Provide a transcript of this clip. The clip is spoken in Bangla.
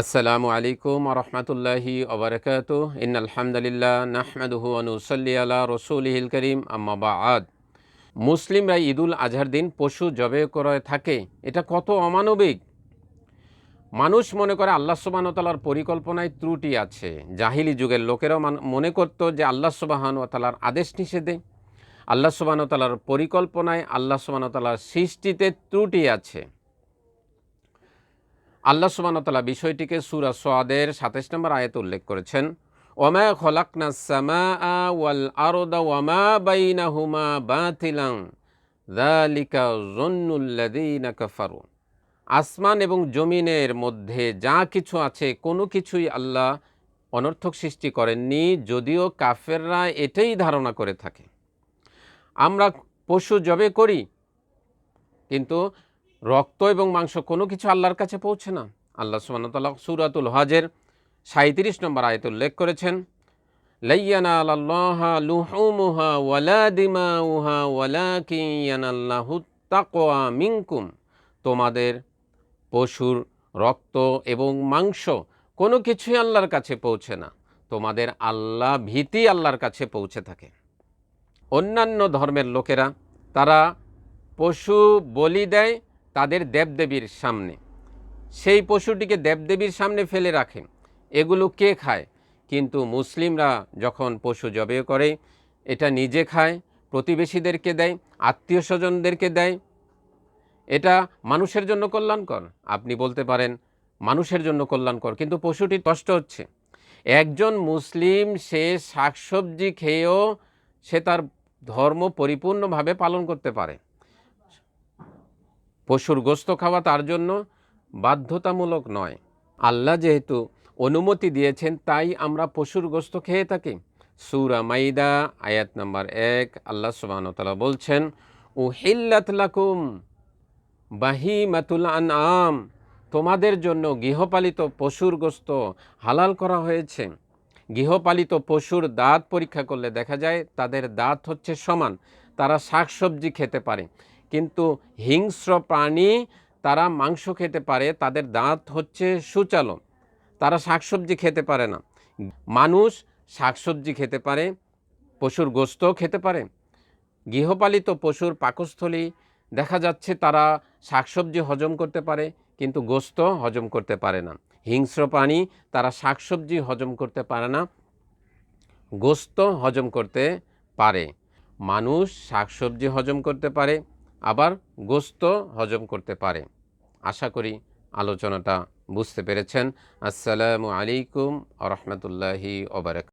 আসসালামু আলাইকুম ওয়া রাহমাতুল্লাহি ওয়া বারাকাতুহু ইন্নাল হামদালিল্লাহ নাহমাদুহু ওয়া নুসাল্লি আলা রাসূলিহিল কারীম আম্মা বা'দ। মুসলিমরা ঈদুল আজহার দিন পশু জবে করে থাকে, এটা কত অমানবিক। মানুষ মনে করে আল্লাহ সুবহানাহু ওয়া তাআলার পরিকল্পনায় ত্রুটি আছে। জাহিলি যুগের লোকেরাও মনে করত যে আল্লাহ সুবহানাহু ওয়া তাআলার আদেশ নিষেধে, আল্লাহ সুবহানাহু ওয়া তাআলার পরিকল্পনায়, আল্লাহ সুবহানাহু ওয়া তাআলার সৃষ্টিতে ত্রুটি আছে। আল্লাহ সুবহানাহু ওয়া তাআলা বিষয়টিকে সূরা সাদের ২৭ নম্বর আয়াতে উল্লেখ করেছেন, ওয়ামা খলাকনাস সামাআ ওয়াল আরদা ওয়ামা বাইনাহুমা বাতিলান যালিকা যন্নুল্লাযীনা কাফারু। আসমান এবং জমিনের মধ্যে যা কিছু আছে কোনো কিছুই আল্লাহ অনর্থক সৃষ্টি করেননি, যদিও কাফেররা এটাই ধারণা করে থাকে। আমরা পশু জবে করি, কিন্তু রক্ত এবং মাংস কোনো কিছু আল্লাহর কাছে পৌঁছে না। আল্লাহ সুবহানাহু ওয়া তাআলা সূরাতুল হজের ৩৭ নম্বর আয়াতে উল্লেখ করেছেন, লা ইয়ানালাল্লাহা লুহুমুহা ওয়ালা দিমাউহা ওয়ালাকিন ইয়ানাল্লাহুত তাকওয়া মিনকুম। তোমাদের পশুর রক্ত এবং মাংস কোনো কিছুই আল্লাহর কাছে পৌঁছে না, তোমাদের আল্লাহ ভীতি আল্লাহর কাছে পৌঁছে থাকে। অন্যান্য ধর্মের লোকেরা তারা পশু বলি দেয় তাদের দেবদেবীর সামনে, সেই পশুটিকে দেবদেবীর সামনে ফেলে রাখে। এগুলো কে খায়? কিন্তু মুসলিমরা যখন পশু জবে করে, এটা নিজে খায়, প্রতিবেশীদেরকে দেয়, আত্মীয় স্বজনদেরকে দেয়। এটা মানুষের জন্য কল্যাণকর। আপনি বলতে পারেন মানুষের জন্য কল্যাণকর, কিন্তু পশুটির কষ্ট হচ্ছে। একজন মুসলিম সে শাকসবজি খেয়েও সে তার ধর্ম পরিপূর্ণভাবে পালন করতে পারে। পশুর গোশত খাওয়া তার জন্য বাধ্যতামূলক নয়। আল্লাহ যেহেতু অনুমতি দিয়েছেন, তাই আমরা পশুর গোশত খেয়ে থাকি। সূরা মাইদা আয়াত নম্বর ১ আল্লাহ সুবহানাহু ওয়া তাআলা বলছেন, উহিল্লাত লাকুম বাহিমাতুল আনআম। তোমাদের জন্য গৃহপালিত পশুর গোশত হালাল করা হয়েছে। গৃহপালিত পশুর দাঁত পরীক্ষা করলে দেখা যায় তাদের দাঁত হচ্ছে সমান, তারা শাকসবজি খেতে পারে। কিন্তু হিংস্র প্রাণী তারা মাংস খেতে পারে, তাদের দাঁত হচ্ছে সূচালো, তারা শাকসবজি খেতে পারে না। মানুষ শাকসবজি খেতে পারে, পশুর গোশতও খেতে পারে। গৃহপালিত পশুর পাকস্থলী দেখা যাচ্ছে তারা শাকসবজি হজম করতে পারে, কিন্তু গোশত হজম করতে পারে না। হিংস্র প্রাণী তারা শাকসবজি হজম করতে পারে না, গোশত হজম করতে পারে। মানুষ শাকসবজি হজম করতে পারে, আবার গোশত হজম করতে পারে। আশা করি আলোচনাটা বুঝতে পেরেছেন। আসসালামু আলাইকুম ওয়া রাহমাতুল্লাহি ওয়া বারাকাতুহু।